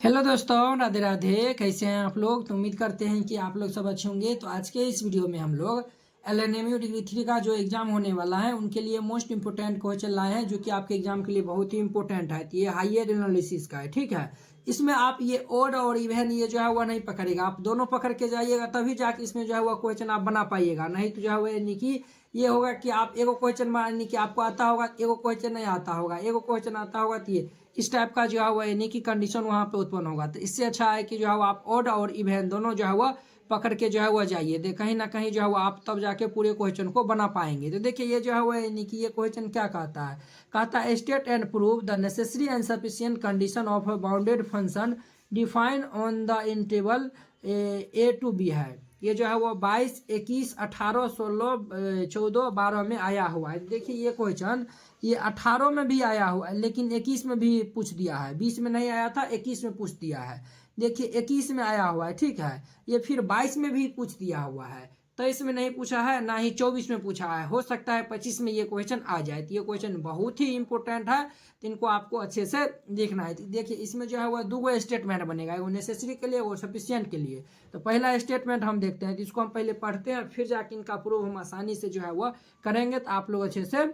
Hello दोस्तों, राधे राधे। कैसे हैं आप लोग? तो उम्मीद करते हैं कि आप लोग सब अच्छे होंगे। तो आज के इस वीडियो में हम लोग LNMU डिग्री 3 का जो एग्जाम होने वाला है उनके लिए मोस्ट इंपोर्टेंट क्वेश्चन लाए हैं, जो कि आपके एग्जाम के लिए बहुत ही इंपॉर्टेंट है। तो ये हायर एनालिसिस का है, ठीक है। इसमें आप ये ओड और इवन ये जो है वह नहीं पकड़ेगा, आप दोनों पकड़ के जाइएगा तभी जाके इसमें जो है वह क्वेश्चन आप बना पाइएगा। नहीं तो जो है वह यानी कि ये होगा कि आप एगो क्वेश्चन यानी कि आपको आता होगा, एगो क्वेश्चन नहीं आता होगा, एगो क्वेश्चन आता होगा। तो ये इस टाइप का जो है वह यानी कि कंडीशन वहाँ पे उत्पन्न होगा। तो इससे अच्छा है कि जो है वो आप ओड और इवन दोनों जो है वह पकड़ के जो है वह जाइए। दे कहीं ना कहीं जो है वो आप तब जाके पूरे क्वेश्चन को बना पाएंगे। तो देखिए ये जो है वह यानी कि ये क्वेश्चन क्या कहता है, कहता है state and prove the necessary and sufficient condition of a bounded function define on the interval A to B है। ये जो है वो 22, 21, 18, 16, 14, 12 में आया हुआ है। देखिए ये क्वेश्चन ये 18 में भी आया हुआ है, लेकिन 21 में भी पूछ दिया है। 20 में नहीं आया था, 21 में पूछ दिया है। देखिए 21 में आया हुआ है, ठीक है। ये फिर 22 में भी पूछ दिया हुआ है, 23 में नहीं पूछा है, ना ही 24 में पूछा है। हो सकता है 25 में ये क्वेश्चन आ जाए। तो ये क्वेश्चन बहुत ही इंपॉर्टेंट है, तो इनको आपको अच्छे से देखना है। देखिए इसमें जो है वह दो स्टेटमेंट बनेगा, वो नेसेसरी के लिए और सफिशिएंट के लिए। तो पहला स्टेटमेंट हम देखते हैं, तो इसको हम पहले पढ़ते हैं, फिर जाके इनका प्रूफ हम आसानी से जो है वह करेंगे। तो आप लोग अच्छे से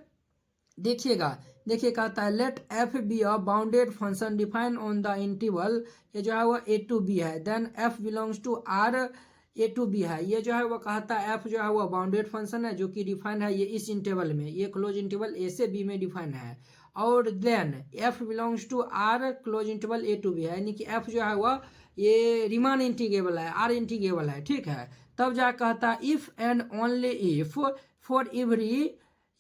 देखिएगा। देखिए कहता है let F be a bounded function define on the interval, ये जो है वो ए टू बी है। Then F belongs to R A to B है। ये जो है वो कहता है एफ जो है वो बाउंडेड फंक्शन है, जो कि डिफाइन है ये इस इंटरवल में, ये क्लोज इंटरवल ए से बी में डिफाइन है। और then F belongs to R closed interval A to B है, यानी कि एफ जो है वह ये रिमान इंटीग्रेबल है, आर इंटीग्रेबल है, ठीक है। तब जा कहता है if and only if for every,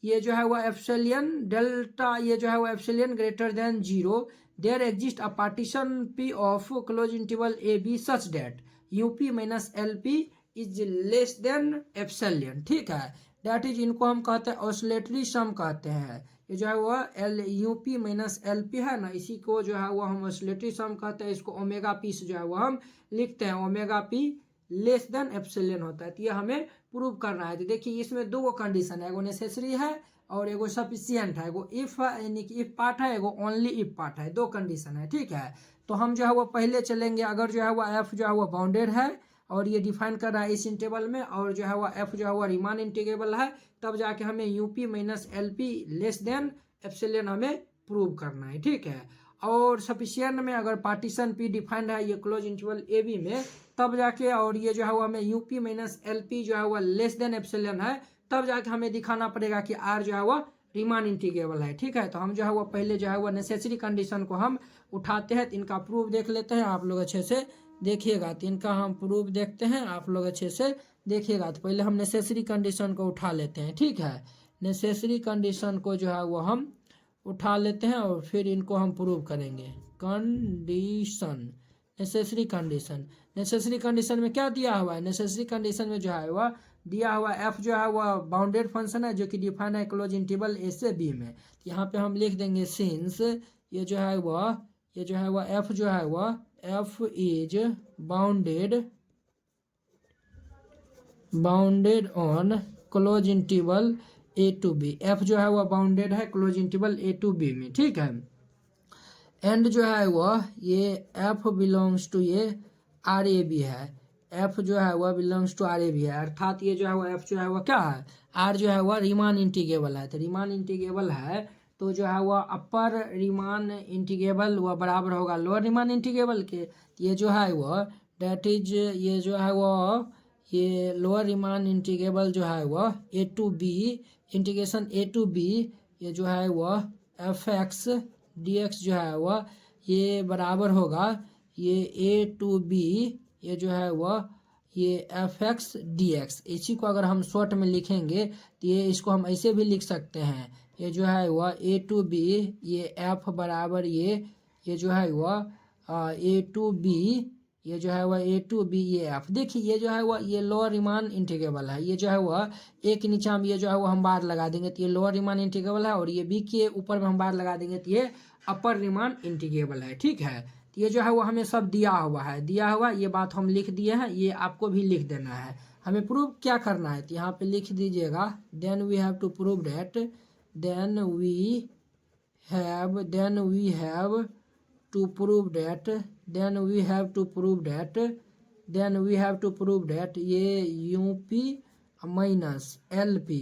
ये जो है वह एप्सिलॉन डेल्टा, ये जो है वह epsilon greater than 0, there exist a partition P of close interval A B such that UP minus L P is less than epsilon, ठीक है। डेट इज, इनको हम कहते हैं ऑसिलेटरी सम कहते हैं। ये जो है वह L UP minus L P है ना, इसी को जो है वह हम ऑसिलेटरी सम कहते हैं। इसको ओमेगा पी से जो है वह हम लिखते हैं, omega P less than epsilon होता है। तो ये हमें प्रूव करना है। तो देखिए इसमें दो कंडीशन है, एगो नेसेसरी है और एगो सफिशियंट है। एगो इफ यानी कि इफ पार्ट है, एगो ओनली इफ पार्ट है, दो कंडीशन है, ठीक है। तो हम जो है वो पहले चलेंगे, अगर जो है वो एफ जो है वो बाउंडेड है और ये डिफाइन कर रहा है इस इंटरवल में, और जो है वो एफ जो है वो रिमान इंटीग्रेबल है, तब जाके हमें UP minus L P less than epsilon हमें प्रूव करना है, ठीक है। और सफिशियंट में अगर पार्टीशन पी डिफाइंड है ये क्लोज इंटरवल ए बी में, तब जाके, और ये जो है वो हमें यूपी माइनस एल पी जो है वो लेस देन एप्सिलॉन है, तब जाके हमें दिखाना पड़ेगा कि आर जो है वो रीमान इंटीग्रेबल है, ठीक है। तो हम जो है वो पहले जो है वो नेसेसरी कंडीशन को हम उठाते हैं। तो इनका प्रूफ देख लेते हैं, आप लोग अच्छे से देखिएगा। तो इनका हम प्रूफ देखते हैं, आप लोग अच्छे से देखिएगा। तो पहले हम नेसेसरी कंडीशन को उठा लेते हैं, ठीक है। नेसेसरी कंडीशन को जो है वो हम उठा लेते हैं और फिर इनको हम प्रूव करेंगे। Condition, necessary condition, necessary condition में क्या दिया हुआ है? नेसेसरी कंडीशन में जो है वह दिया हुआ एफ जो है वह बाउंडेड फंक्शन है, जो कि डिफाइन है क्लोज इंटरवल ए से बी में। यहाँ पे हम लिख देंगे सिंस ये जो है वह, ये जो है वह एफ जो है वह F is bounded, bounded on close interval A to B. F जो है वह बाउंडेड है close interval A to B में, ठीक है। एंड जो है वह ये एफ बिलोंग्स टू ये आर ए बी है। एफ जो है वह belongs to R A B है, अर्थात ये जो है वह एफ जो है वह क्या है, आर जो है वह रीमान इंटीग्रेबल है। तो रीमान इंटीग्रेबल है तो जो है वह अपर रीमान इंटीग्रेबल वह बराबर होगा लोअर रीमान इंटीग्रेबल के। ये जो है वह डेट इज, ये जो है वह ये लोअर रीमान इंटीग्रेबल जो है वह A to B, integration A to B, ये जो है वह एफ एक्स डी एक्स जो है वह ये बराबर होगा ये ए टू बी, ये जो है वह ये एफ एक्स डी एक्स। इसी को अगर हम शॉर्ट में लिखेंगे तो ये इसको हम ऐसे भी लिख सकते हैं, ये जो है वह ए टू बी, ये एफ बराबर ये जो है वह ए टू बी, ये जो है वह ए टू बी ये एफ। देखिए ये जो है वह ये लोअर रीमान इंटीग्रेबल है, ये जो है वह ए के नीचे हम ये जो है वो हम बार लगा देंगे तो ये लोअर रीमान इंटीग्रेबल है, और ये बी के ऊपर में हम बार लगा देंगे तो ये अपर रीमान इंटीग्रेबल है, ठीक है। तो ये जो है वो हमें सब दिया हुआ है, दिया हुआ ये बात हम लिख दिए हैं, ये आपको भी लिख देना है। हमें प्रूव क्या करना है तो यहाँ पे लिख दीजिएगा, then we have to prove that, then we have to prove that then we have to prove that ये UP minus L P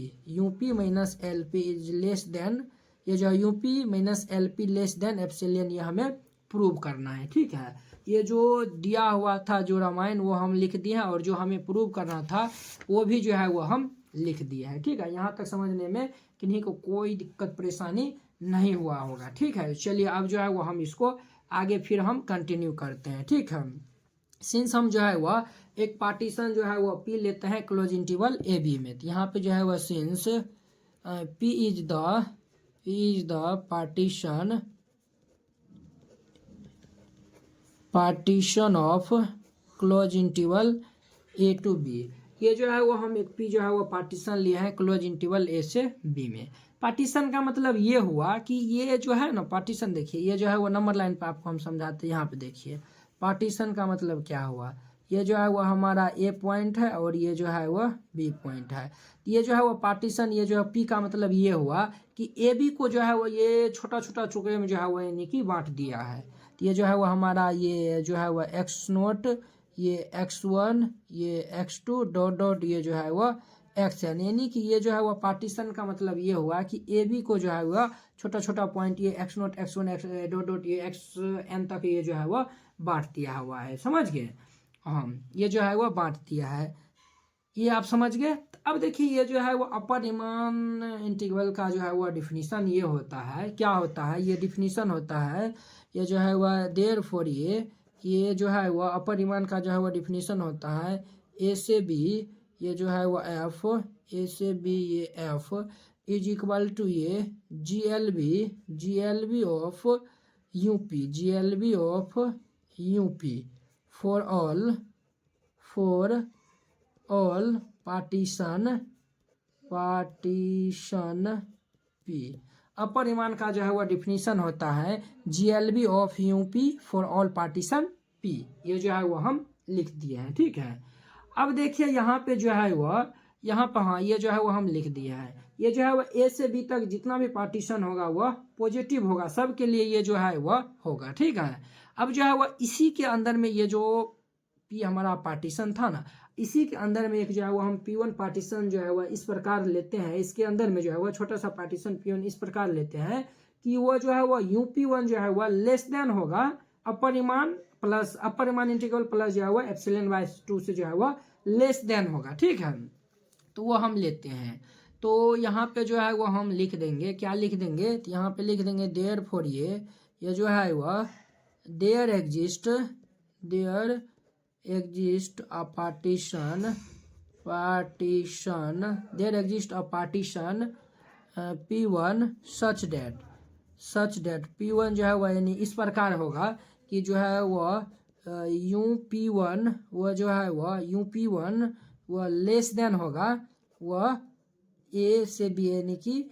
is less than, ये जो UP minus L P less than epsilon, ये हमें prove करना है। ठीक है, ये जो दिया हुआ था जो रामायण वो हम लिख दिए हैं, और जो हमें प्रूव करना था वो भी जो है वो हम लिख दिए हैं। ठीक है, यहाँ तक समझने में किन्हीं को कोई दिक्कत परेशानी नहीं हुआ होगा। ठीक है, चलिए अब जो है वो हम इसको आगे फिर हम कंटिन्यू करते हैं। ठीक है, सिंस हम जो है वह एक पार्टीशन जो है वो पी लेते हैं क्लोज इंटरवल ए बी में, तो यहाँ पे जो है वह since P is the partition of close interval A to B, ये जो है वो हम एक पी जो है वो पार्टीशन लिए हैं क्लोज इंटरवल ए से बी में। पार्टीशन का मतलब ये हुआ कि ये जो है ना पार्टीशन, देखिए ये जो है वो नंबर लाइन पे आपको हम समझाते हैं। यहाँ पे देखिए पार्टीशन का मतलब क्या हुआ, ये जो है वो हमारा ए पॉइंट है और ये जो है वह बी पॉइंट है। ये जो है वो पार्टीशन, ये जो है पी का मतलब ये हुआ कि ए बी को जो है वो ये छोटा छोटा टुकड़े में जो है वो यानी कि बांट दिया है। तो ये जो है वो हमारा ये जो है वह एक्स नोट, ये x1, ये x2 डॉट डॉट ये जो है वह xn, यानी कि ये जो है वह पार्टीशन का मतलब ये हुआ कि ए बी को जो है वह छोटा छोटा पॉइंट ये x0 x1 x dot dot ये xn तक ये जो है वह बांट दिया हुआ है। समझ गए? हाँ, ये जो है वह बांट दिया है, ये आप समझ गए। अब देखिए ये जो है वो अपर रीमान इंटीग्रल का जो है वह डिफिनीशन ये होता है, क्या होता है, ये डिफिनीशन होता है, ये जो है वह देयरफॉर ये जो है वह अपर रीमान का जो है वह डिफिनीशन होता है ए से बी, ये जो है वह एफ, ए से बी ये एफ इज इक्वल टू ये G L B of UP for all partition P. Upper Riemann का जो है वह डिफिनीशन होता है GLB of UP for all partition P, ये जो है वो हम लिख दिए हैं। ठीक है, अब देखिए यहाँ पे जो है वह यहाँ पर, हाँ ये जो है वो हम लिख दिया है, ये जो है वह ए से बी तक जितना भी पार्टीशन होगा वह पॉजिटिव होगा, सब के लिए ये जो है वह होगा। ठीक है, अब जो है वह इसी के अंदर में ये जो पी हमारा पार्टीशन था ना, इसी के अंदर में एक जो है वो हम P1 पार्टीशन जो है वह इस प्रकार लेते हैं, इसके अंदर में जो है वह छोटा सा पार्टीशन P1 इस प्रकार लेते हैं कि वो जो है वह UP1 जो है वह लेस देन होगा अपर रीमान इंटीग्रल प्लस जो है वह एप्सिलॉन बाय 2 से जो है वह लेस देन होगा। ठीक है, तो वो हम लेते हैं, तो यहाँ पे जो है वो हम लिख देंगे, क्या लिख देंगे, तो यहाँ पे लिख देंगे देयरफॉर ये जो है वह there exist a partition P1 such that P1 जो है वह यानी इस प्रकार होगा कि जो है वह UP1 वह जो है वह UP1 वह लेस देन होगा वह ए से बी, यानी कि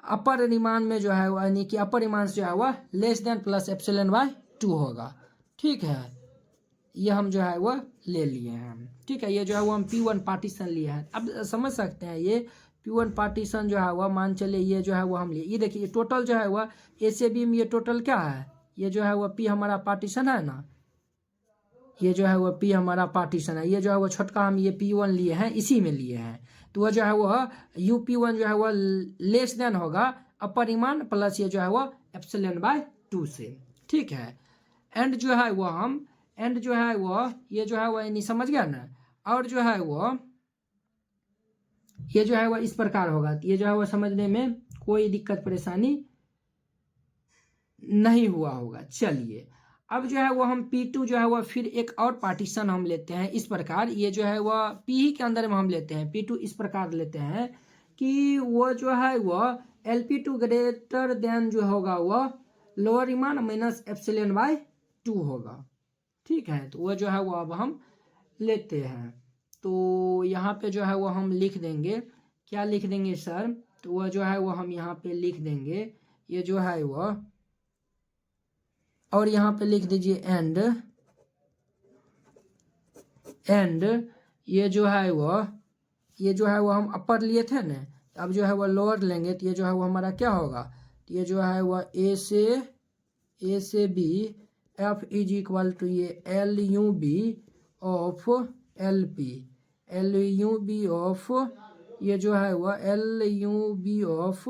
अपर रीमान में जो है वह यानी कि अपर रीमान से जो है वह less than plus epsilon by 2 होगा। ठीक है, ये हम जो है वह ले लिए हैं। ठीक है, ये जो है वो हम P1 पार्टीशन लिए हैं। अब समझ सकते हैं ये P1 पार्टीशन जो है वह मान चले ये जो है वो हम लिए, ये देखिए ये टोटल जो है वह ए से बी में ये टोटल क्या है, ये जो है वह P हमारा पार्टीशन है ना, ये जो है वह P हमारा पार्टीशन है, ये जो है वो छोटका हम ये P1 लिए हैं, इसी में लिए हैं, तो वह जो है वह UP1 जो है वह लेस देन होगा अपर रीमान प्लस ये जो है वह एप्सिलॉन बाय 2 से। ठीक है, एंड जो है वह ये जो है वह नहीं समझ गया ना, और जो है वह ये जो है वह इस प्रकार होगा, ये जो है वह समझने में कोई दिक्कत परेशानी नहीं हुआ होगा। चलिए अब जो है वो हम P2 जो है वह फिर एक और पार्टीशन हम लेते हैं इस प्रकार, ये जो है वह P के अंदर में हम लेते हैं P2 इस प्रकार लेते हैं कि वो जो है वह LP2 ग्रेटर देन जो होगा वह lower Riemann minus epsilon by 2 होगा। ठीक है, तो वह जो है वो अब हम लेते हैं, तो यहाँ पे जो है वो हम लिख देंगे, क्या लिख देंगे सर, तो वह जो है वो हम यहाँ पे लिख देंगे ये जो है वह, और यहाँ पे लिख दीजिए एंड ये जो है वो हम अपर लिए थे ना, अब जो है वह लोअर लेंगे, तो ये जो है वो हमारा क्या होगा, तो ये जो है वह ए से B F is equal to ये L U B of L P, L U B of ये जो है वह एल यू बी ऑफ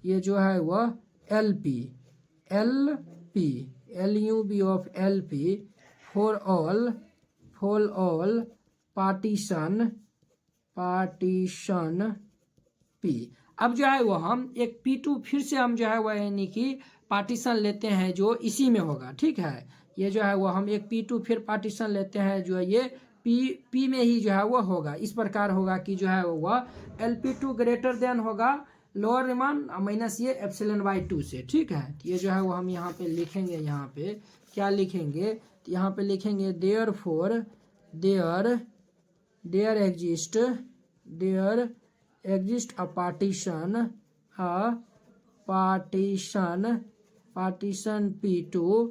ये जो है वह L P, L P, L U B of L P for all partition P. अब जो है वो हम एक P2 फिर से हम जो है वह यानी कि पार्टीशन लेते हैं जो इसी में होगा, ठीक है। ये जो है वो हम एक P2 फिर पार्टीशन लेते हैं जो है ये P में ही जो है वो होगा। इस प्रकार होगा कि जो है वह LP2 ग्रेटर देन होगा लोअर रिमान माइनस ये एप्सिलॉन बाई 2 से, ठीक है। ये जो है वो हम यहाँ पे लिखेंगे, यहाँ पे क्या लिखेंगे, तो यहाँ पे लिखेंगे there for there exist a partition P2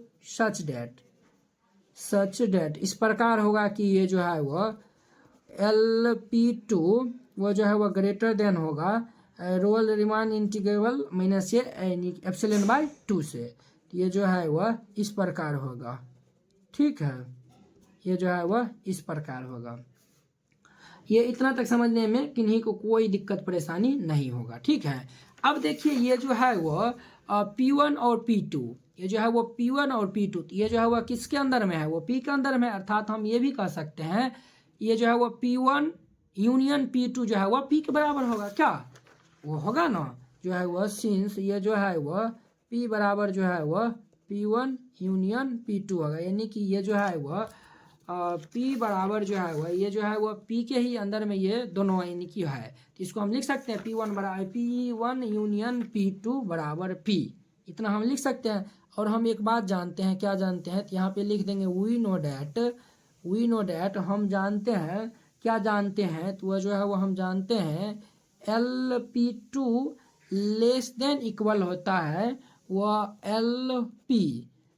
such that इस प्रकार होगा कि ये जो है वह LP2 वो जो है वह ग्रेटर देन होगा रोल रिमान इंटीग्रेबल माइनस ये एप्सिलॉन बाई 2 से। ये जो है वह इस प्रकार होगा, ठीक है। ये जो है वह इस प्रकार होगा। ये इतना तक समझने में किन्हीं को कोई दिक्कत परेशानी नहीं होगा, ठीक है। अब देखिए ये जो है वह P1 और P2, ये जो है वो P1 और P2 ये जो है वह किसके अंदर में है, वो P के अंदर में, अर्थात हम ये भी कह सकते हैं ये जो है वो P1 यूनियन P2 जो है वह P के बराबर होगा, क्या वो होगा ना, जो है वह सिंस ये जो है वह P बराबर जो है वह P1 यूनियन P2 होगा, यानी कि ये जो है वह P बराबर जो है वह ये जो है वह P के ही अंदर में ये दोनों यानी कि है, तो इसको हम लिख सकते हैं P1 बराबर P1 यूनियन P2 बराबर P, इतना हम लिख सकते हैं। और हम एक बात जानते हैं, क्या जानते हैं, तो यहाँ पे लिख देंगे वी नो डैट हम जानते हैं, क्या जानते हैं, तो वह जो है वह हम जानते हैं LP2 लेस देन इक्वल होता है वह LP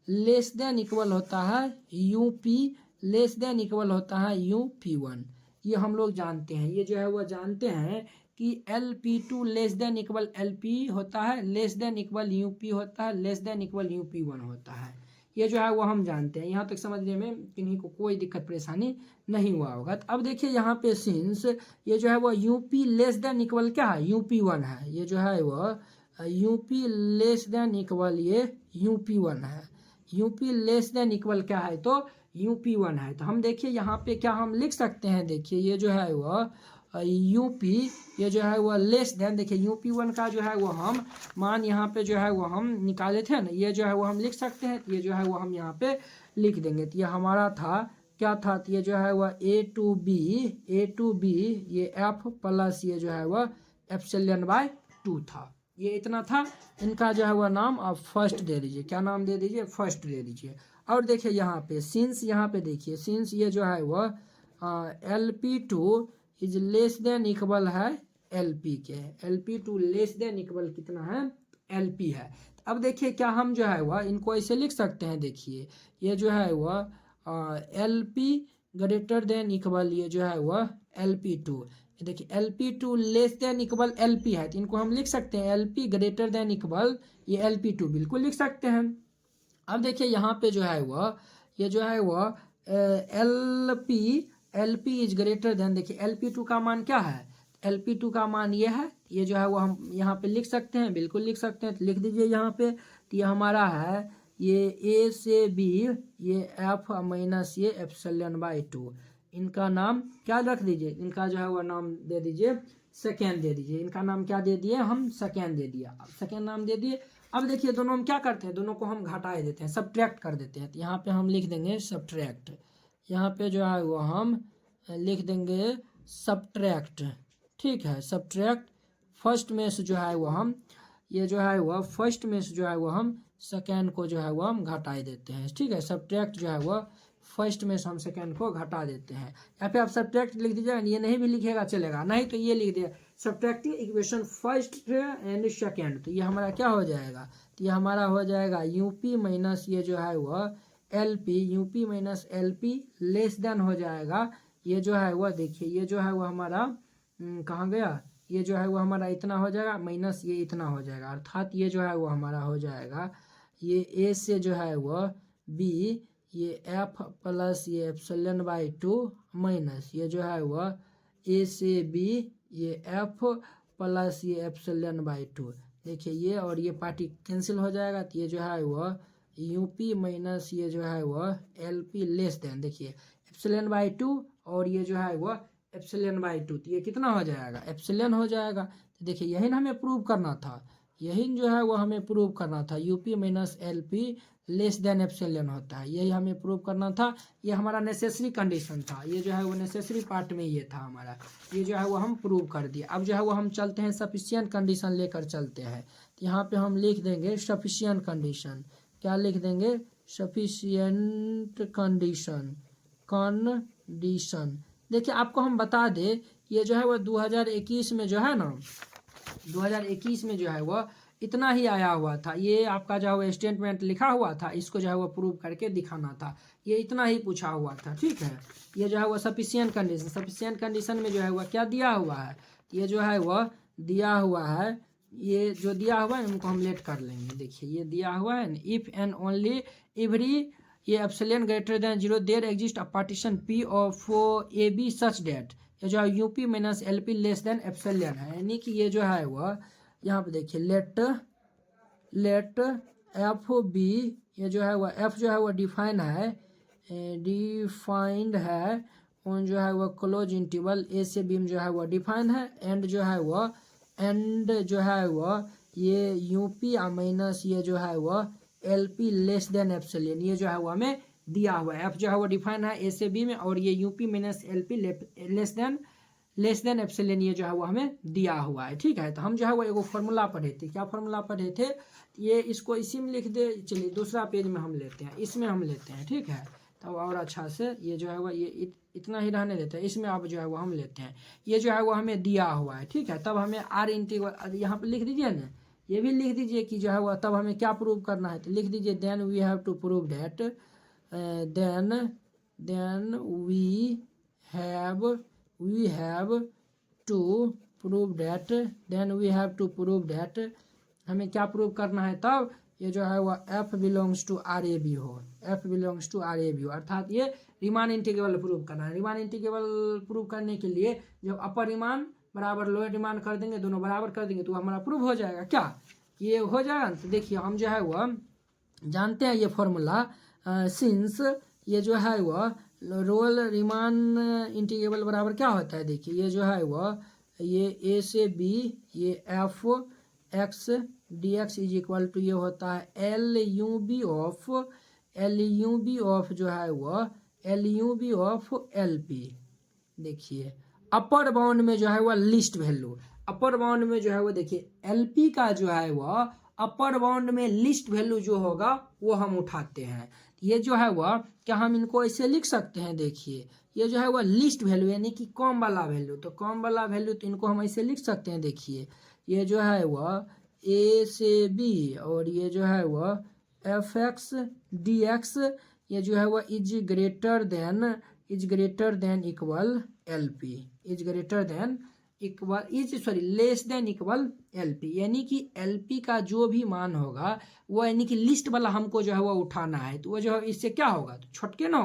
लेस देन इक्वल होता है UP लेस देन इक्वल होता है UP1, ये हम लोग जानते हैं। ये जो है वह जानते हैं कि LP2 less than equal LP होता है, लेस देन इक्वल UP होता है, लेस देन इक्वल UP1 होता है। ये जो है वो हम जानते हैं। यहाँ तक समझने में किन्हीं को कोई दिक्कत परेशानी नहीं हुआ होगा। तो अब देखिए यहाँ पे सिंस ये जो है वो UP लेस देन इक्वल क्या है, UP1 है, ये जो है वह UP लेस देन इक्वल ये UP1 है, UP लेस देन इक्वल क्या है, तो UP1 है। तो हम देखिए यहाँ पे क्या हम लिख सकते हैं, देखिए ये जो है वह UP ये जो है वह लेस देन, देखिए UP1 का जो है वो हम मान यहाँ पे जो है वो हम निकाले थे ना, ये जो है वो हम लिख सकते हैं, ये जो है वो हम यहाँ पे लिख देंगे। तो ये हमारा था क्या था, तो ये जो है वह A टू B ये F प्लस ये जो है वह एप्सिलॉन बाई 2 था, ये इतना था। इनका जो है वह नाम आप फर्स्ट दे दीजिए, क्या नाम दे दीजिए, फर्स्ट दे दीजिए। और देखिए यहाँ पे सिंस, यहाँ पे देखिए सिंस ये जो है वह LP2 is less than equal है LP के, LP2 लेस देन इक्वल कितना है, LP है। अब देखिए क्या हम जो है वह इनको ऐसे लिख सकते हैं, देखिए ये जो है वह LP ग्रेटर देन इक्वल ये जो है वह LP2, देखिए LP2 less than equal LP है, तो इनको हम लिख सकते हैं LP ग्रेटर देन इक्वल ये LP2 बिल्कुल लिख सकते हैं। अब देखिए यहाँ पे जो है वह ये जो है वह LP इज ग्रेटर देन, देखिए LP2 का मान क्या है, LP2 का मान ये है, ये जो है वो हम यहाँ पे लिख सकते हैं, बिल्कुल लिख सकते हैं। तो लिख दीजिए यहाँ पे, तो ये हमारा है ये A से B ये F माइनस ये एप्सिलॉन बाई 2, इनका नाम क्या रख दीजिए, इनका जो है वो नाम दे दीजिए सेकेंड दे दीजिए, इनका नाम क्या दे दिए हम, सेकेंड दे दिया, अब सेकेंड नाम दे दिए। अब देखिए दोनों हम क्या करते हैं, दोनों को हम घटाए देते हैं, सब्ट्रैक्ट कर देते हैं। तो यहाँ पे हम लिख देंगे सब्ट्रैक्ट, यहाँ पे जो है वो हम लिख देंगे सब्ट्रैक्ट, ठीक है, सब्ट्रैक्ट फर्स्ट में से जो है वो हम ये जो है वह फर्स्ट में से जो है वो हम सेकेंड को जो है वो हम घटाए देते हैं, ठीक है। सब्ट्रैक्ट जो है वह फर्स्ट में से हम सेकेंड को घटा देते हैं। यहाँ पे आप सब्ट्रैक्ट लिख दीजिएगा, ये नहीं भी लिखेगा चलेगा, नहीं तो ये लिख दिया subtracting equation first and second, तो ये हमारा क्या हो जाएगा, तो ये हमारा हो जाएगा UP माइनस ये जो है वह LP, UP minus LP less than हो जाएगा ये जो है वह, देखिए ये जो है वह हमारा कहाँ गया, ये जो है वो हमारा इतना हो जाएगा माइनस ये इतना हो जाएगा, अर्थात ये जो है वो हमारा हो जाएगा ये A से जो है वह बी ये एफ प्लस ये एप्सिलॉन बाई टू माइनस ये जो है वह ए से बी ये एफ प्लस ये एप्सिलॉन बाई टू। देखिए ये और ये पार्टी कैंसिल हो जाएगा, तो ये जो है वह यूपी माइनस ये जो है वह एलपी लेस देन, देखिए एप्सिलॉन बाई टू और ये जो है वह एप्सिलॉन बाई टू, तो ये कितना हो जाएगा, एप्सिलॉन हो जाएगा। तो देखिए यही ना हमें प्रूव करना था, यही जो है वो हमें प्रूव करना था, UP minus LP less than epsilon होता है, यही हमें प्रूव करना था। ये हमारा नेसेसरी कंडीशन था, ये जो है वो नेसेसरी पार्ट में ये था हमारा, ये जो है वो हम प्रूव कर दिए। अब जो है वो हम चलते हैं सफिशिएंट कंडीशन लेकर चलते हैं। तो यहाँ पे हम लिख देंगे सफिशिएंट कंडीशन, क्या लिख देंगे, सफिशिएंट कंडीशन, कंडीशन। देखिए आपको हम बता दें, ये जो है वो 2021 में जो है ना, 2021 में जो है वह इतना ही आया हुआ था, ये आपका जो है वो स्टेटमेंट लिखा हुआ था, इसको जो है वो प्रूव करके दिखाना था, ये इतना ही पूछा हुआ था, ठीक है। ये जो है वो सफिशिएंट कंडीशन, सफिशिएंट कंडीशन में जो है वह क्या दिया हुआ है, ये जो है वह दिया हुआ है, ये जो दिया हुआ है उनको हम लेट कर लेंगे। देखिए ये दिया हुआ है, इफ़ एंड ओनली एवरी ये epsilon greater than 0 there exist a partition P of A B such that, ये जो है UP minus L P less than epsilon है, यानी कि ये जो है वह यहाँ पे देखिए लेट एफ बी, ये जो है वह एफ जो है वह डिफाइंड है, डिफाइंड है ऑन जो है वह क्लोज इंटरवल ए से बी में जो है वह डिफाइंड है, एंड जो है वह एंड जो है वह ये यूपी माइनस ये जो है वह L P less than epsilon, ये जो है वो हमें दिया हुआ है, एफ जो है वो डिफाइन है ए से बी में, और ये UP minus L P less than epsilon ये जो है वो हमें दिया हुआ है, ठीक है। तो हम जो है वो एगो फार्मूला पढ़े थे, क्या फार्मूला पढ़े थे, ये इसको इसी में लिख दे, चलिए दूसरा पेज में हम लेते हैं, इसमें हम लेते हैं, ठीक है। तो और अच्छा से ये जो है वो ये इतना ही रहने देते हैं, इसमें आप जो है वो हम लेते हैं, ये जो है वो हमें दिया हुआ है, ठीक है। तब हमें आर इंटीग्रल यहाँ पर लिख दीजिए ना, ये भी लिख दीजिए कि जो है वह तब हमें क्या प्रूव करना है, तो लिख दीजिए then we have to prove that, then we have to prove that, then we have to prove that, हमें क्या प्रूव करना है तब, ये जो है वह F belongs to R A B हो, F belongs to R A B हो, अर्थात ये रीमान इंटीग्रल प्रूव करना है। रीमान इंटीग्रल प्रूव करने के लिए जब अपर रीमान बराबर लोअर डिमांड कर देंगे, दोनों बराबर कर देंगे, तो हमारा प्रूव हो जाएगा, क्या ये हो जाएगा। तो देखिए हम जो है वह जानते हैं ये फॉर्मूला, सिंस ये जो है वह रोल रीमान इंटीग्रेबल बराबर क्या होता है, देखिए ये जो है वह ये ए से बी ये F X D X is equal to ये होता है एल यू बी ऑफ जो है वह L U B of L P. देखिए अपर बाउंड में जो है वह लिस्ट वैल्यू, अपर बाउंड में जो है वो देखिए एलपी का जो है वह अपर बाउंड में लिस्ट वैल्यू जो होगा वो हम उठाते हैं। ये जो है वह क्या हम इनको ऐसे लिख सकते हैं, देखिए ये जो है वह लिस्ट वैल्यू यानी कि कम वाला वैल्यू, तो कम वाला वैल्यू तो इनको हम ऐसे लिख सकते हैं। देखिए ये जो है वह ए से बी और ये जो है वह एफ एक्स डी एक्स, ये जो है वह is greater than equal L P, is greater than equal less than equal L P, यानी कि एल पी का जो भी मान होगा वो यानी कि लिस्ट वाला हमको जो है वो उठाना है, तो वो जो है इससे क्या होगा, तो छोटे ना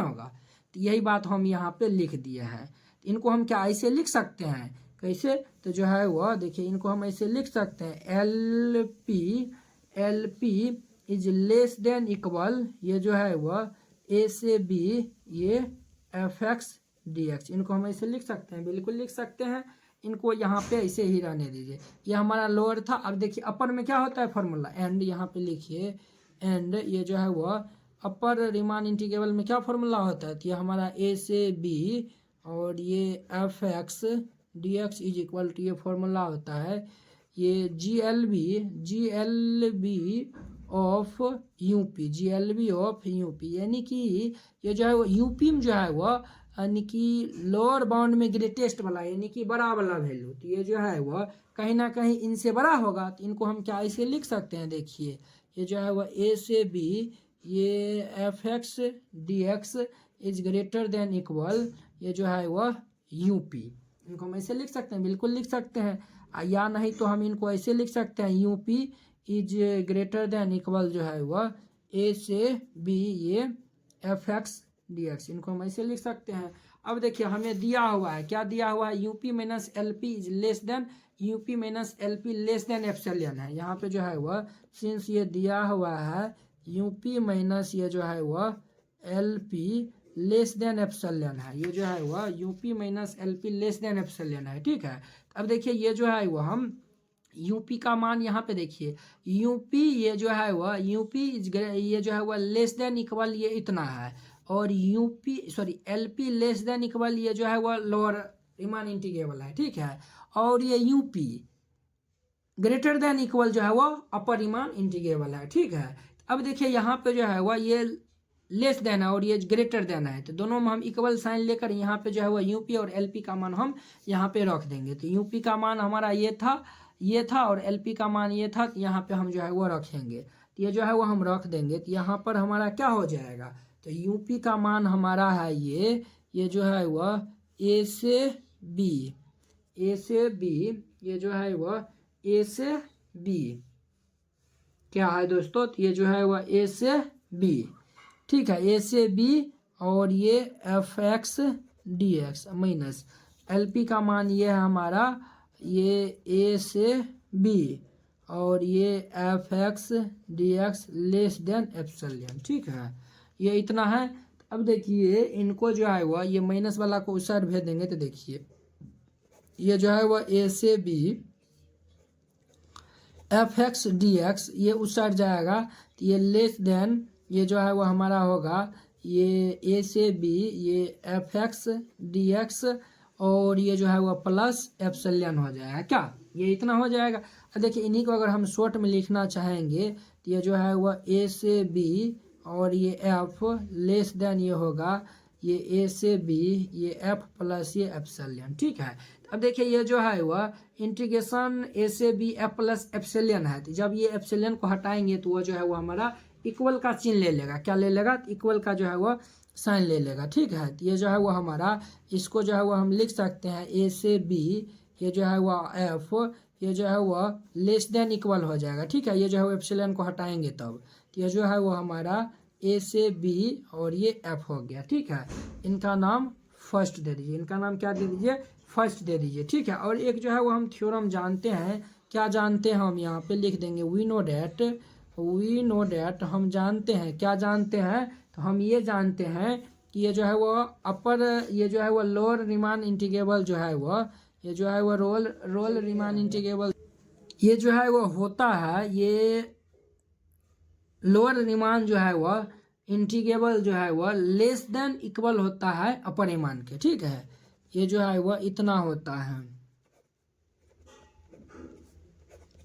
होगा। तो यही बात हम यहाँ पे लिख दिए हैं। तो इनको हम क्या ऐसे लिख सकते हैं, कैसे, तो जो है वह देखिए इनको हम ऐसे लिख सकते हैं L P is less than equal ये जो है वह ए से बी ये एफ एक्स डी एक्स, इनको हम ऐसे लिख सकते हैं, बिल्कुल लिख सकते हैं। इनको यहाँ पे ऐसे ही रहने दीजिए, ये हमारा लोअर था। अब देखिए अपर में क्या होता है फॉर्मूला, एंड यहाँ पे लिखिए एंड ये जो है वह अपर रीमान इंटीग्रेबल में क्या फॉर्मूला होता है, तो ये हमारा ए से बी और ये F X D X is equal to ये फॉर्मूला होता है ये G L B of UP, G L B of UP, यानी कि ये जो है वो यूपी में जो है वह यानी कि लोअर बाउंड में ग्रेटेस्ट वाला यानी कि बड़ा वाला वैल्यू, तो ये जो है वह कहीं ना कहीं इनसे बड़ा होगा, तो इनको हम क्या ऐसे लिख सकते हैं। देखिए ये जो है वह ए से बी ये F X D X is greater than equal ये जो है वह यूपी, इनको हम ऐसे लिख सकते हैं, बिल्कुल लिख सकते हैं। या नहीं तो हम इनको ऐसे लिख सकते हैं UP is greater than equal जो है वह ए से बी ये एफ एक्स डी एक्स, इनको हम ऐसे लिख सकते हैं। अब देखिए हमें दिया हुआ है, क्या दिया हुआ है, UP minus L P is less then, UP minus L P less than epsilon है। यहाँ पे जो है वह सिंस ये दिया हुआ है यूपी माइनस ये जो है वह L P less than epsilon है, ये जो है वह UP minus L P less than epsilon है, ठीक है। अब देखिए ये जो है वह हम यूपी का मान यहाँ पे देखिए, यूपी ये जो है वह यूपी ये जो है वह लेस देन इक्वल ये इतना है, और UP sorry LP less than equal ये जो है वह लोअर रीमान इंटीग्रेबल है, ठीक है। और ये यूपी ग्रेटर देन इक्वल जो है वह अपर रीमान इंटीग्रेबल है, ठीक है। अब देखिए यहाँ पे जो है वह ये लेस देन है और ये ग्रेटर देन है, तो दोनों में हम इक्वल साइन लेकर यहाँ पे जो है वह यूपी और एलपी का मान हम यहाँ पे रख देंगे। तो यूपी का मान हमारा ये था और एलपी का मान ये था, तो यहाँ पे हम जो है वो रखेंगे, तो ये जो है वो हम रख देंगे। तो यहाँ पर हमारा क्या हो जाएगा, तो यूपी का मान हमारा है ये जो है वह ए से बी ये जो है वह ए से बी क्या है दोस्तों, तो ये जो है वह ए से बी, ठीक है, ए से बी, और ये F X D X minus L P का मान ये है हमारा ये ए से बी, और ये F X D x less than epsilon, ठीक है, ये इतना है। अब देखिए इनको जो है वह ये माइनस वाला को उस साइड भेज देंगे, तो देखिए ये जो है वह ए से B F X D X ये उस साइड जाएगा, तो ये लेस देन ये जो है वो हमारा होगा ये ए से बी ये एफ एक्स डी एक्स, और ये जो है वो प्लस एप्सिलॉन हो जाएगा, क्या ये इतना हो जाएगा। अब देखिए इन्हीं को अगर हम शॉर्ट में लिखना चाहेंगे तो ये जो है वह ए से बी और ये एफ लेस देन ये होगा ये ए से बी ये एफ प्लस ये एप्सिलॉन, ठीक है। अब देखिए ये जो है वह इंटीग्रेशन ए से बी एफ प्लस एप्सिलॉन है, तो जब ये एप्सिलॉन को हटाएंगे तो वो जो है वो हमारा इक्वल का चिन्ह ले लेगा, क्या ले लेगा, इक्वल का जो है वह साइन ले लेगा, ठीक है। तो ये जो है वो हमारा इसको जो है वो हम लिख सकते हैं ए से बी ये जो है वह एफ ये जो है वह लेस देन इक्वल हो जाएगा, ठीक है। ये जो है वो एप्सिलॉन को हटाएंगे तब, तो ये जो है वो हमारा ए से बी और ये एफ हो गया, ठीक है। इनका नाम फर्स्ट दे दीजिए, इनका नाम क्या दे दीजिए, फर्स्ट दे दीजिए, ठीक है। और एक जो है वो हम थ्योरम जानते हैं, क्या जानते हैं हम यहाँ पे लिख देंगे वी नो डैट हम जानते हैं, क्या जानते हैं, तो हम ये जानते हैं कि ये जो है वो अपर ये जो है वो लोअर रीमान इंटीग्रेबल जो है वो ये जो है वो रोल रीमान इंटीग्रेबल ये जो है वो होता है, ये लोअर रीमान जो है वह इंटीग्रेबल जो है वह लेस देन इक्वल होता है अपर रीमान के, ठीक है। ये जो है वह इतना होता है,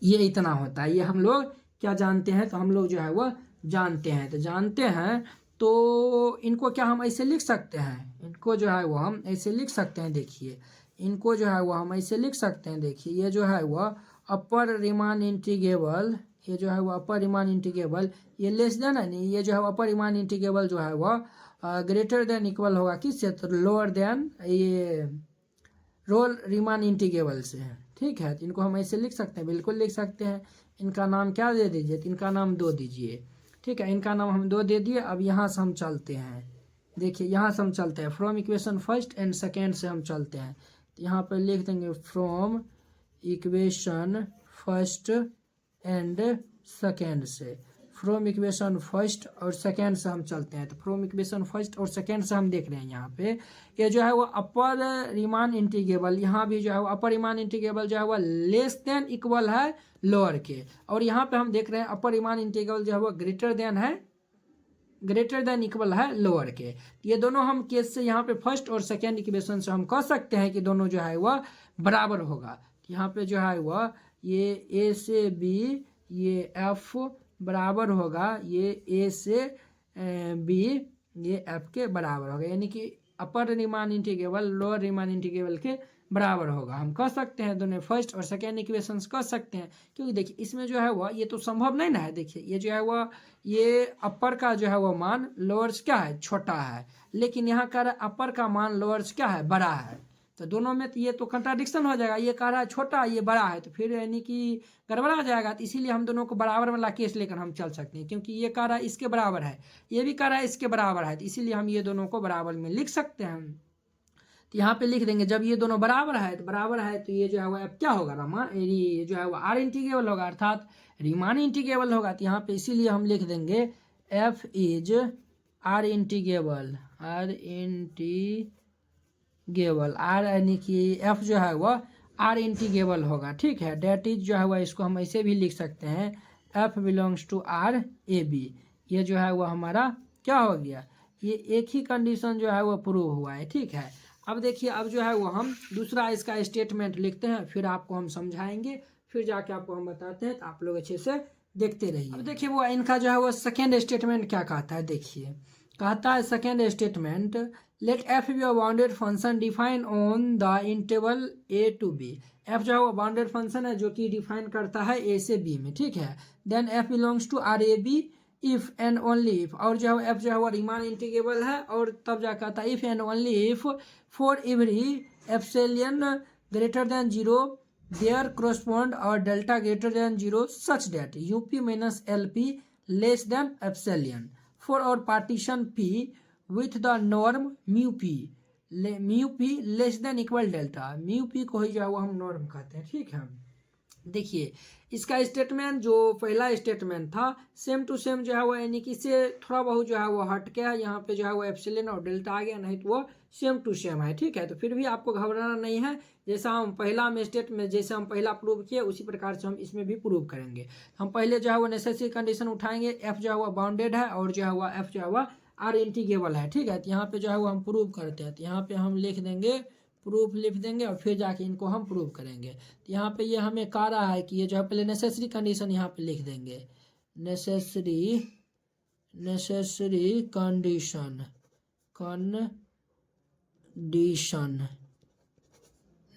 ये इतना होता है, ये हम लोग क्या जानते हैं, तो हम लोग जो है वह जानते हैं, तो इनको क्या हम ऐसे लिख सकते हैं, इनको जो है वो हम ऐसे लिख सकते हैं, देखिए इनको जो है वो हम ऐसे लिख सकते हैं, देखिए ये जो है वह अपर रीमान इंटीग्रेबल ये जो है वो अपर रीमान इंटीग्रेबल ये लेस देन है नहीं, ये जो है अपर रीमान इंटीग्रेबल जो है वह ग्रेटर देन इक्वल होगा किससे, तो लोअर देन ये रोल रीमान इंटीग्रेबल से है, ठीक है। तो इनको हम ऐसे लिख सकते हैं, बिल्कुल लिख सकते हैं। इनका नाम क्या दे दीजिए, तो इनका नाम 2 दीजिए, ठीक है, इनका नाम हम 2 दे दिए। अब यहाँ से हम चलते हैं, देखिए यहाँ से हम चलते हैं from equation first and second से हम चलते हैं, तो यहाँ पर लिख देंगे from equation first and second से, फ्रॉम इक्वेशन फर्स्ट और सेकेंड से हम चलते हैं। तो फ्रॉम इक्वेशन फर्स्ट और सेकेंड से हम देख रहे हैं यहाँ पे ये जो है वो अपर रीमान इंटीग्रेबल, यहाँ भी जो है वो अपर रीमान इंटीग्रेबल जो है वो लेस देन इक्वल है लोअर के, और यहाँ पे हम देख रहे हैं अपर रीमान इंटीग्रेबल जो है वो ग्रेटर देन इक्वल है लोअर के। ये दोनों हम केस से यहाँ पे फर्स्ट और सेकेंड इक्वेशन से हम कह सकते हैं कि दोनों जो है वह बराबर होगा। यहाँ पे जो है वह ये ए से बी ये एफ बराबर होगा ये ए से बी ये एफ के बराबर होगा, यानी कि upper Riemann integrable lower Riemann integrable के बराबर होगा। हम कह सकते हैं दोनों फर्स्ट और सेकेंड इक्वेशंस कह सकते हैं, क्योंकि देखिए इसमें जो है वह ये तो संभव नहीं ना है। देखिए ये जो है वह ये अपर का जो है वह मान लोअर्स क्या है, छोटा है, लेकिन यहाँ का अपर का मान लोअर्स क्या है, बड़ा है। तो दोनों में तो ये तो कंट्राडिक्शन हो जाएगा, ये कह रहा है छोटा ये बड़ा है, तो फिर यानी कि गड़बड़ा जाएगा। तो इसीलिए हम दोनों को बराबर वाला केस लेकर हम चल सकते हैं, क्योंकि ये कह रहा है इसके बराबर है, ये भी कह रहा है इसके बराबर है, तो इसीलिए हम ये दोनों को बराबर में लिख सकते हैं। तो यहाँ पे लिख देंगे जब ये दोनों बराबर है तो बराबर है, तो ये जो है वो अब क्या होगा ये जो है वो आर इंटीग्रेबल होगा, अर्थात रीमान इंटीग्रेबल होगा। तो यहाँ पे इसीलिए हम लिख देंगे F is R integrable, R integrable, R यानी कि एफ जो है वह आर इंटीग्रेबल होगा, ठीक है। डेट इज जो है वह इसको हम ऐसे भी लिख सकते हैं F belongs to R A B. ये जो है वह हमारा क्या हो गया, ये एक ही कंडीशन जो है वह प्रूव हुआ है, ठीक है। अब देखिए अब जो है वो हम दूसरा इसका स्टेटमेंट लिखते हैं, फिर आपको हम समझाएंगे, फिर जाके आपको हम बताते हैं, तो आप लोग अच्छे से देखते रहिए। अब देखिए वो इनका जो है वो सेकेंड स्टेटमेंट क्या कहता है, देखिए कहता है second statement let F be a bounded function define on the interval A to B. F जो है वो बाउंडेड फंक्शन है जो कि डिफाइन करता है ए से बी में, ठीक है। Then F belongs to R A B if and only if, और जो है एफ जो है वो रीमान इंटीग्रेबल है, और तब जा कहता है if and only if for every epsilon greater than 0 there correspond और delta greater than 0 such that UP minus LP less than epsilon for और partition P with the norm mu P less than equal delta. Mu P को ही जो है वो हम norm कहते हैं, ठीक है। देखिए इसका स्टेटमेंट जो पहला स्टेटमेंट था सेम टू सेम जो है वो यानी कि इससे थोड़ा बहुत जो है वो हट गया, यहाँ पे जो है वो एप्सिलॉन और डेल्टा आ गया, नहीं तो वो सेम टू सेम है, ठीक है। तो फिर भी आपको घबराना नहीं है, जैसा हम पहला में स्टेटमेंट जैसे हम पहला प्रूव किए उसी प्रकार से हम इसमें भी प्रूव करेंगे। हम पहले जो है वो नेसेसरी कंडीशन उठाएंगे, एफ जो है वो बाउंडेड है और जो है वो एफ जो है वो आर इंटीग्रेबल है, ठीक है। तो यहाँ पे जो है वो हम प्रूव करते हैं, तो यहाँ पे हम लिख देंगे प्रूफ लिख देंगे और फिर जाके इनको हम प्रूव करेंगे। तो यहाँ पे ये हमें कह रहा है कि ये जो है पहले नेसेसरी कंडीशन यहाँ पे लिख देंगे, नेसेसरी कंडीशन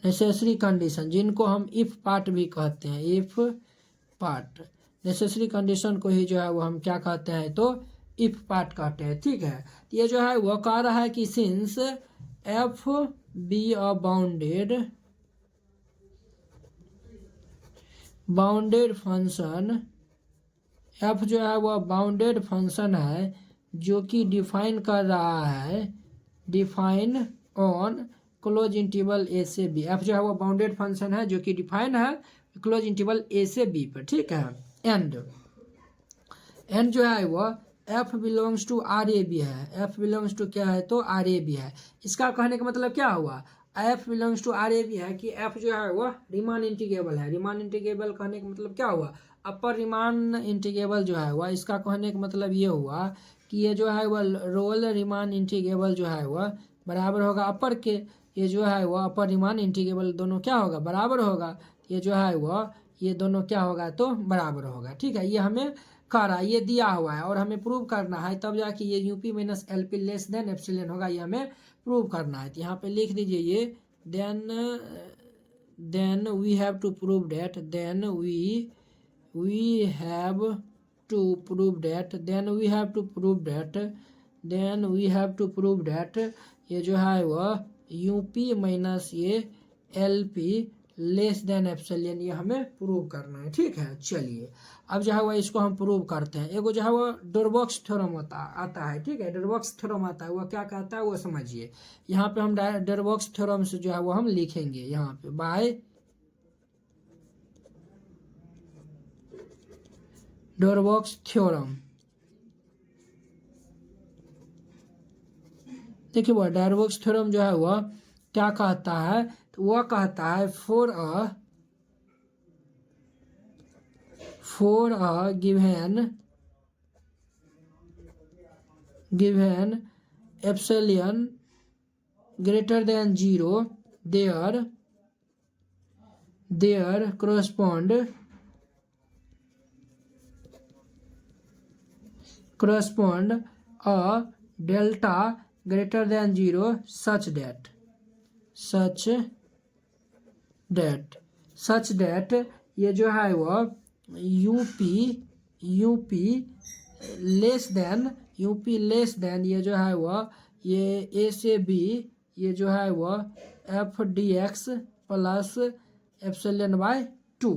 नेसेसरी कंडीशन जिनको हम इफ पार्ट भी कहते हैं, इफ पार्ट नेसेसरी कंडीशन को ही जो है वो हम क्या कहते हैं, तो इफ पार्ट कहते हैं, ठीक है। तो ये जो है वो कह रहा है कि since F be a bounded function, F जो है वह बाउंडेड फंक्शन है जो कि डिफाइन कर रहा है, डिफाइन ऑन क्लोज इंटरवल ए से बी। एफ जो है वह बाउंडेड फंक्शन है जो कि डिफाइन है क्लोज इंटरवल ए से बी पर, ठीक है। एंड जो है वह F belongs to R A B है, एफ बिलोंग्स टू क्या है, तो आर ए बी है। इसका कहने का मतलब क्या हुआ, F belongs to R A B है कि एफ जो है वह रीमान इंटीग्रेबल है। रीमान इंटीग्रेबल कहने का मतलब क्या हुआ, अपर रीमान इंटीग्रेबल जो है वह, इसका कहने का मतलब ये हुआ कि ये जो है वह रोल रीमान इंटीग्रेबल जो है वह बराबर होगा अपर के, ये जो है वह अपर रीमान इंटीग्रेबल दोनों क्या होगा, बराबर होगा। ये जो है वह ये दोनों क्या होगा, तो बराबर होगा, ठीक है। ये हमें कह रहा है, ये दिया हुआ है और हमें प्रूव करना है, तब जाके ये UP minus LP less than epsilon होगा, ये हमें प्रूव करना है। तो यहाँ पे लिख दीजिए ये then we have to prove that, then we have to prove that, then we have to prove that, then we have to prove that ये जो है वह यूपी माइनस ये एलपी लेस देन एप्सिलॉन, ये हमें प्रूव करना है, ठीक है। चलिए अब जो है वह इसको हम प्रूव करते हैं। एगो जो है वो डोरबॉक्स थ्योरम आता है, ठीक है। डोरबॉक्स थ्योरम आता है, वह क्या कहता है वो समझिए। यहाँ पे हम डोरबॉक्स थ्योरम से जो है वो हम लिखेंगे यहाँ पे बाय डोरबॉक्स थ्योरम। देखिए वह डोरबॉक्स थ्योरम जो है वह क्या कहता है, तो वह कहता है for a given epsilon greater than 0 there correspond a delta greater than 0 such that ये जो है वह यूपी लेस देन ये जो है वह ये ए से बी ये जो है वह F D X plus epsilon by 2,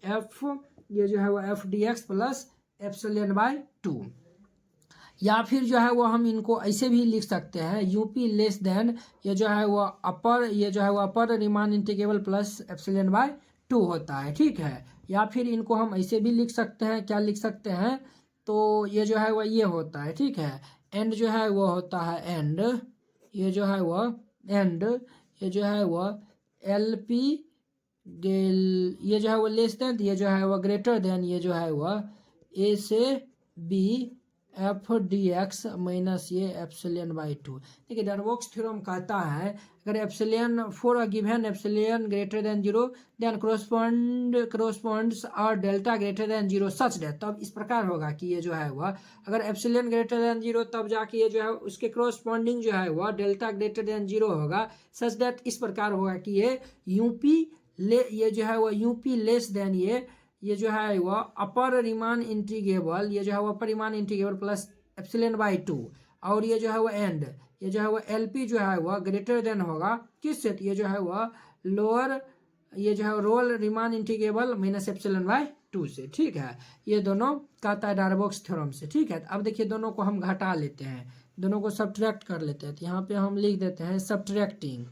F ये जो है वह F D X plus epsilon by 2। या फिर जो है वो हम इनको ऐसे भी लिख सकते हैं, यूपी लेस देन ये जो है वो अपर, ये जो है वो upper Riemann integrable plus epsilon by 2 होता है, ठीक है। या फिर इनको हम ऐसे भी लिख सकते हैं, क्या लिख सकते हैं, तो ये जो है वो ये होता है, ठीक है। एंड जो है वो होता है एंड, ये जो है वो एंड, ये जो है वो एल पी ये जो है वो लेस देन, ये जो है वो ग्रेटर देन, ये जो है वो ए से B F D X minus ये एप्सिलॉन बाई 2। देखिए डरबॉक्स थ्योरम कहता है अगर epsilon for a given epsilon greater than 0 then corresponds और delta greater than 0 such that, तब इस प्रकार होगा कि ये जो है वह अगर एप्सिलॉन ग्रेटर देन 0 तब जाके ये जो है उसके करोस्पॉन्डिंग जो है वह डेल्टा ग्रेटर देन 0 होगा, सच डेट इस प्रकार होगा कि ये यूपी ये जो है वह यूपी लेस देन ये जो है वह अपर रीमान इंटीग्रेबल, ये जो है वह upper Riemann integrable plus epsilon by 2, और ये जो है वह एंड, ये जो है वह एलपी जो है वह ग्रेटर देन होगा किससे, ये जो है वह लोअर, ये जो है रोल Riemann integrable minus epsilon by 2 से, ठीक है। ये दोनों कहता है डरबॉक्स थ्योरम से, ठीक है। अब देखिए दोनों को हम घटा लेते हैं, दोनों को सब्ट्रैक्ट कर लेते हैं, तो यहाँ पे हम लिख देते हैं सब्ट्रैक्टिंग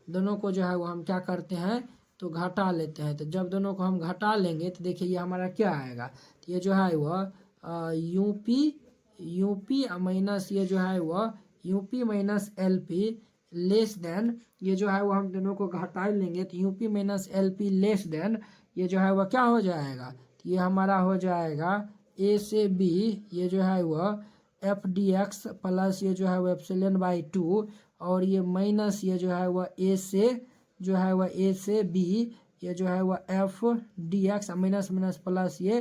दोनों को जो है वो हम क्या करते हैं तो घटा लेते हैं। तो जब दोनों को हम घटा लेंगे तो देखिए ये हमारा क्या आएगा, तो ये जो है वह यूपी माइनस ये जो है वह UP minus L P less than, ये जो है वह हम दोनों को घटा लेंगे तो UP minus L P less than, ये जो है वह क्या हो जाएगा, तो ये हमारा हो जाएगा ए से बी, ये जो है वह एफ डी एक्स प्लस ये जो है वह एप्सिलॉन बाई 2, और ये माइनस ये जो है वह ए से जो है वह ए से बी, ये जो है वह F D X minus minus plus ये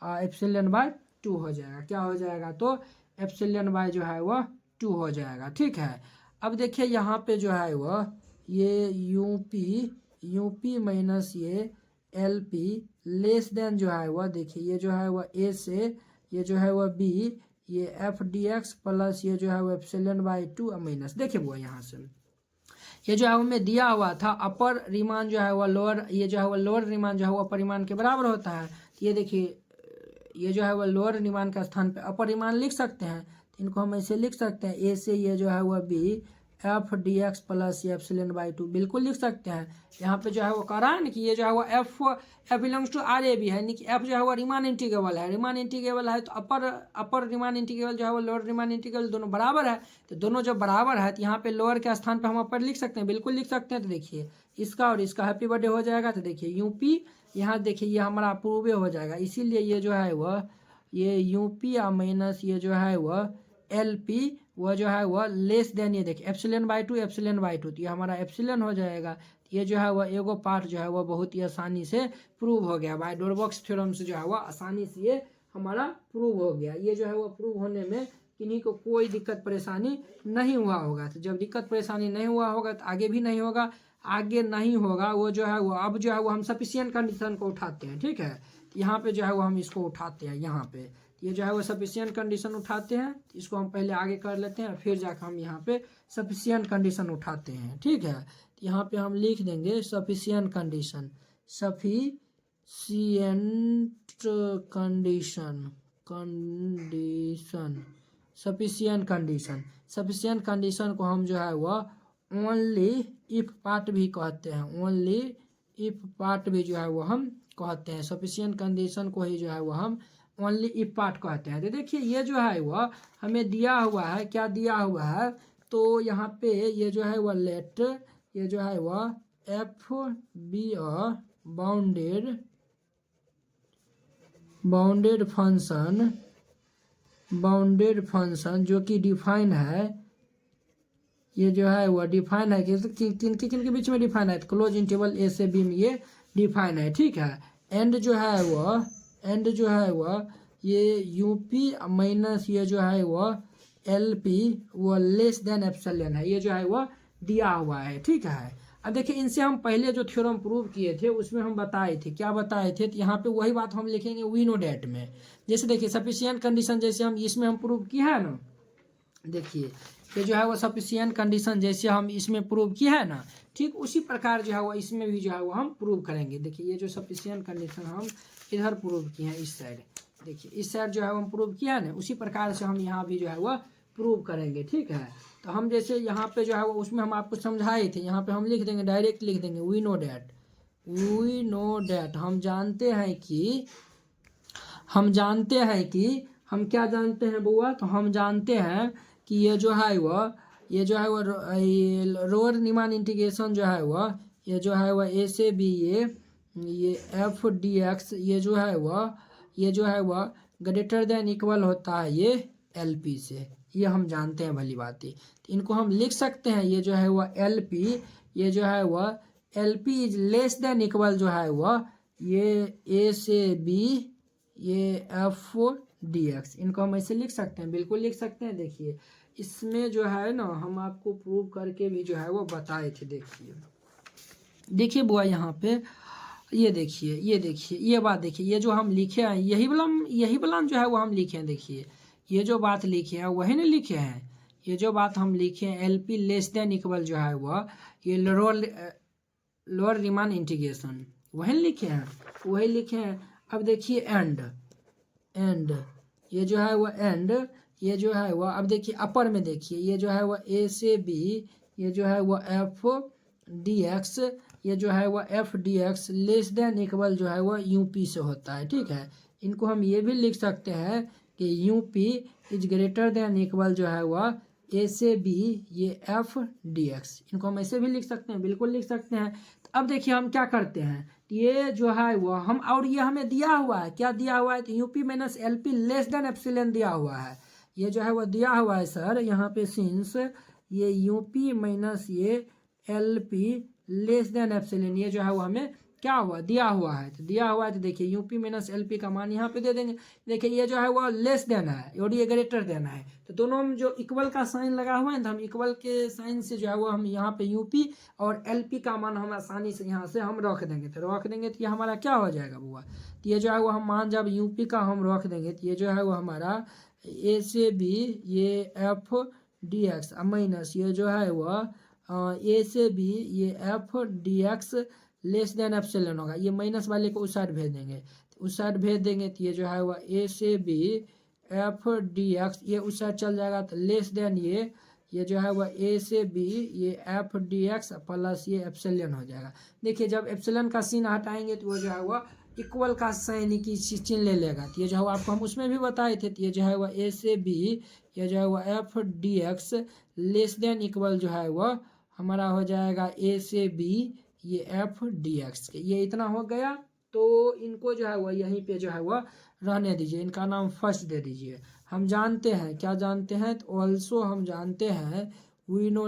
एप्सिलॉन बाय 2 हो जाएगा, क्या हो जाएगा तो एप्सिलॉन बाय जो है वह 2 हो जाएगा, ठीक है। अब देखिए यहाँ पे जो है वह ये यूपी माइनस ये एल पी लेस देन जो है वह देखिए ये जो है वह ए से ये जो है वह बी, ये एफ डी एक्स प्लस ये जो है वह एप्सिलॉन बाय 2 माइनस, देखिए वो यहाँ से ये जो है हमें दिया हुआ था अपर रीमान जो है वह लोअर, ये जो है वह लोअर रीमान जो है वह अपर रीमान के बराबर होता है। तो ये देखिए ये जो है वह लोअर रीमान का स्थान पे अपर रीमान लिख सकते हैं, तो इनको हम ऐसे लिख सकते हैं ए से ये जो है वह B F D X plus ये एप्सिलॉन बाई 2 बिल्कुल लिख सकते हैं। यहाँ पे जो है वो कह रहा है ना कि ये जो है वो F belongs to R A B है, यानी कि एफ जो है वो रीमान इंटीग्रेबल है, रीमान इंटीग्रेबल है तो अपर रीमान इंटीग्रेबल जो है वो लोअर रीमान इंटीग्रेबल दोनों बराबर है, तो दोनों जब बराबर है तो यहाँ पे लोअर के स्थान पे हम अपर लिख सकते हैं, बिल्कुल लिख सकते हैं। तो देखिए इसका और इसका हैप्पी बर्थडे हो जाएगा, तो देखिए यूपी यहाँ देखिए ये हमारा अप्रूव हो जाएगा, इसीलिए ये जो है वह ये यूपी माइनस ये जो है वह एल पी वह जो है वह लेस देन ये देखिए एप्सिलॉन बाई 2 एप्सिलॉन बाई 2, तो ये हमारा एप्सिलॉन हो जाएगा। ये जो है वह एगो पार्ट जो है वह बहुत ही आसानी से प्रूव हो गया, बाय डोरबॉक्स थ्योरम से जो है वह आसानी से ये हमारा प्रूव हो गया। ये जो है वह प्रूव होने में किन्हीं को कोई दिक्कत परेशानी नहीं हुआ होगा, तो जब दिक्कत परेशानी नहीं हुआ होगा तो आगे भी नहीं होगा, आगे नहीं होगा वो जो है वो अब जो है वो हम सफिशिएंट कंडीशन को उठाते हैं, ठीक है। यहाँ पे जो है वो हम इसको उठाते हैं, यहाँ पे ये जो है वो सफिशिएंट कंडीशन उठाते हैं, इसको हम पहले आगे कर लेते हैं फिर जाकर हम यहाँ पे सफिशिएंट कंडीशन उठाते हैं, ठीक है। यहाँ पे हम लिख देंगे सफिशिएंट कंडीशन, सफिशिएंट कंडीशन को हम जो है वह ओनली इफ पार्ट भी कहते हैं, ओनली इफ पार्ट भी जो है वो हम कहते हैं, सफिशिएंट कंडीशन को ही जो है वो हम ओनली इफ पार्ट कहते हैं। तो देखिए ये जो है वह हमें दिया हुआ है, क्या दिया हुआ है, तो यहाँ पे ये जो है वह लेट ये जो है वह F be a bounded function जो कि डिफाइन है, ये जो है वह डिफाइन है किन के बीच में डिफाइन है, तो क्लोज इंटरवल ए से बी में ये डिफाइन है, ठीक है। एंड जो है वह ये यूपी माइनस ये जो है वह एल पी वह लेस देन एप्सिलॉन है, ये जो है वह दिया हुआ है, ठीक है। अब देखिए इनसे हम पहले जो थ्योरम प्रूव किए थे उसमें हम बताए थे, क्या बताए थे, तो यहाँ पे वही बात हम लिखेंगे वी नो डेट में। जैसे देखिए सफिशिएंट कंडीशन जैसे हम इसमें हम प्रूव किया है ना, देखिए ये जो है वो सफिशिएंट कंडीशन जैसे हम इसमें प्रूव किया है ना, ठीक उसी प्रकार जो है वो इसमें भी जो है वो हम प्रूव करेंगे। देखिए ये जो सफिशिएंट कंडीशन हम इधर प्रूव किए हैं इस साइड, देखिए इस साइड जो है वो हम प्रूव किया है ना, उसी प्रकार से हम यहाँ भी जो है वो प्रूव करेंगे। ठीक है, तो हम जैसे यहाँ पे जो है वो उसमें हम आपको समझाए थे, यहाँ पे हम लिख देंगे, डायरेक्ट लिख देंगे वी नो डैट हम क्या जानते हैं बुआ, तो हम जानते हैं कि ये जो है वो रोअर रीमान इंटीग्रेशन जो है वह ये जो है वह ए से बी ये एफ डी एक्स ये जो है वह ग्रेटर देन इक्वल होता है ये एल पी से, ये हम जानते हैं भली बात है। तो इनको हम लिख सकते हैं, ये जो है वह एल पी ये जो है वह L P is less than equal जो है वह ये ए से बी ये एफ डी एक्स, इनको हम ऐसे लिख सकते हैं, बिल्कुल लिख सकते हैं। देखिए इसमें जो है ना हम आपको प्रूव करके भी जो है वो बताए थे। देखिए बुआ यहाँ पे ये देखिए ये बात देखिए, ये जो हम लिखे हैं यही वाला जो है वो हम लिखे हैं। देखिए ये जो बात लिखे हैं वही नहीं लिखे हैं, ये जो बात हम लिखे हैं L P less than equal जो है वह ये लोअर रीमान इंटीग्रेशन वही लिखे हैं। अब देखिए एंड ये जो है वह ये जो है वह अब देखिए अपर में देखिए ये जो है वह ए से बी ये जो है वह एफ डी एक्स ये जो है वह F D x less than equal जो है वह यू पी से होता है। ठीक है, इनको हम ये भी लिख सकते हैं कि U P is greater than equal जो है वह ए से बी ये एफ डी एक्स, इनको हम ऐसे भी लिख सकते हैं, बिल्कुल लिख सकते हैं। तो अब देखिए हम क्या करते हैं, ये जो है वह हम और ये हमें दिया हुआ है, क्या दिया हुआ है, तो UP minus L P less than epsilon दिया हुआ है, ये जो है वह दिया हुआ है सर यहाँ पे सिंस ये यूपी माइनस ये L P less than epsilon ये जो है वो हमें क्या हुआ दिया हुआ है, तो देखिए यूपी माइनस एल पी का मान यहाँ पे दे देंगे। देखिए ये जो है वो लेस देना है और ये ग्रेटर देना है, तो दोनों में जो इक्वल का साइन लगा हुआ है तो हम इक्वल के साइन से जो है वो हम यहाँ पे यूपी और एल पी का मान हम आसानी से यहाँ से हम रख देंगे, तो ये हमारा क्या हो जाएगा बुआ, तो ये जो है वो हम मान जब यूपी का हम रख देंगे तो ये जो है वो हमारा ए से बी ये एफ डी एक्स माइनस ये जो है वह ए से बी ये F D x less than epsilon होगा, ये माइनस वाले को उस साइड भेज देंगे, तो ये जो है वह ए से बी एफ डी एक्स ये उस साइड चल जाएगा, तो लेस देन ये जो है वह ए से बी ये एफ डी एक्स प्लस ये एप्सिलॉन हो जाएगा। देखिए जब एप्सिलॉन का सीन हटाएंगे तो वो जो है वह इक्वल का साइन की चिन्ह ले लेगा, तो ये जो है आपको हम उसमें भी बताए थे, तो ये जो है वह ए से बी ये जो है वह F D x less than equal जो है वह हमारा हो जाएगा ए से बी ये एफ डी एक्स के, ये इतना हो गया। तो इनको जो है वह यहीं पे जो है वह रहने दीजिए, इनका नाम फर्स्ट दे दीजिए। हम जानते हैं क्या जानते हैं, तो ऑल्सो हम जानते हैं वी नो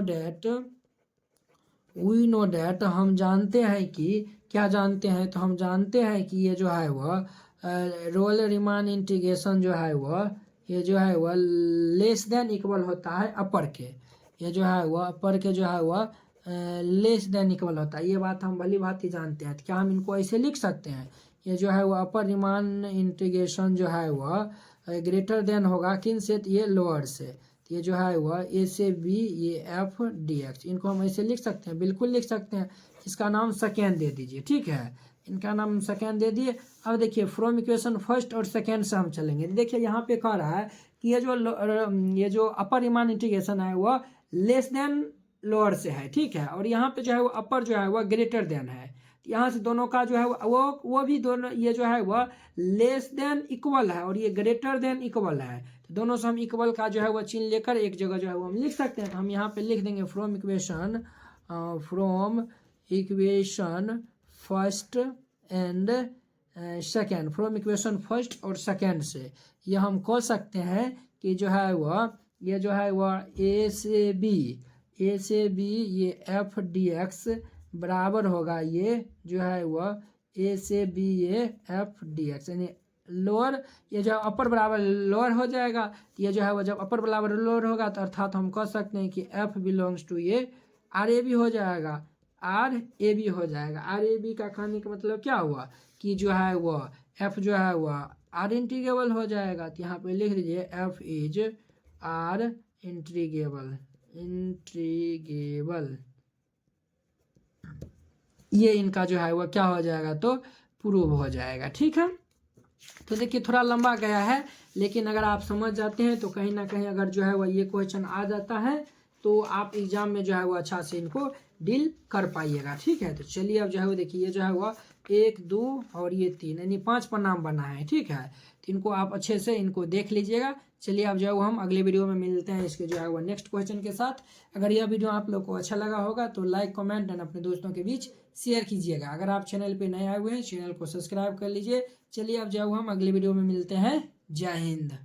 डैट हम जानते हैं कि क्या जानते हैं, तो हम जानते हैं कि ये जो है वह रोल रीमान इंटीग्रेशन जो है वह ये जो है वह लेस देन इक्वल होता है अपर के, ये जो है वह अपर के जो है वह लेस देन इक्वल होता है, ये बात हम भली भांति जानते हैं। तो क्या हम इनको ऐसे लिख सकते हैं, ये जो है वह अपर रीमान इंटीग्रेशन जो है वह ग्रेटर देन होगा किन से, तो ये लोअर से, तो ये जो है वह ए से बी ये एफ डी एक्स, इनको हम ऐसे लिख सकते हैं, बिल्कुल लिख सकते हैं। इसका नाम सेकेंड दे दीजिए, ठीक है, इनका नाम सेकेंड दे दिए। अब देखिए फ्रॉम इक्वेशन फर्स्ट और सेकेंड से हम चलेंगे। देखिए यहाँ पे कह रहा है कि ये जो अपर रीमान इंटीग्रेशन है वह लेस देन लोअर से है, ठीक है, और यहाँ पे जो है वो अपर जो है वह ग्रेटर देन है, यहाँ से दोनों का जो है वो भी दोनों ये जो है वह लेस देन इक्वल है और ये ग्रेटर देन इक्वल है, तो दोनों से हम इक्वल का जो है वह चिन्ह लेकर एक जगह जो है वो हम लिख सकते हैं। तो हम यहाँ पे लिख देंगे from equation first and second, from equation first और सेकेंड से ये हम कह सकते हैं कि जो है वह ये जो है वह ए से बी ये एफ डी एक्स बराबर होगा ये जो है वह ए से बी ये एफ डी एक्स, यानी लोअर ये जो अपर बराबर लोअर हो जाएगा, ये जो है वह जब अपर बराबर लोअर होगा तो अर्थात हम कह सकते हैं कि एफ बिलोंग्स टू ये आर ए बी हो जाएगा, आर ए बी हो जाएगा। आर ए बी का कहने का मतलब क्या हुआ कि जो है वह एफ जो है वह आर इंटीग्रेबल हो जाएगा, तो यहाँ पे लिख दीजिए एफ इज आर इंट्रीगेबल, ये इनका जो है वह क्या हो जाएगा, तो प्रूव हो जाएगा। ठीक है, तो देखिए थोड़ा लंबा गया है, लेकिन अगर आप समझ जाते हैं तो कहीं ना कहीं अगर जो है वह ये क्वेश्चन आ जाता है तो आप एग्जाम में जो है वो अच्छा से इनको डील कर पाइएगा। ठीक है, तो चलिए अब जो है वो देखिए ये जो है वह 1 2 और ये 3 यानी 5 परिणाम बना है। ठीक है, तो इनको आप अच्छे से इनको देख लीजिएगा। चलिए अब जो है वो हम अगले वीडियो में मिलते हैं इसके जो है वो नेक्स्ट क्वेश्चन के साथ। अगर यह वीडियो आप लोग को अच्छा लगा होगा तो लाइक कमेंट एंड अपने दोस्तों के बीच शेयर कीजिएगा। अगर आप चैनल पे नए आए हुए हैं चैनल को सब्सक्राइब कर लीजिए। चलिए अब जो है वो हम अगले वीडियो में मिलते हैं। जय हिंद।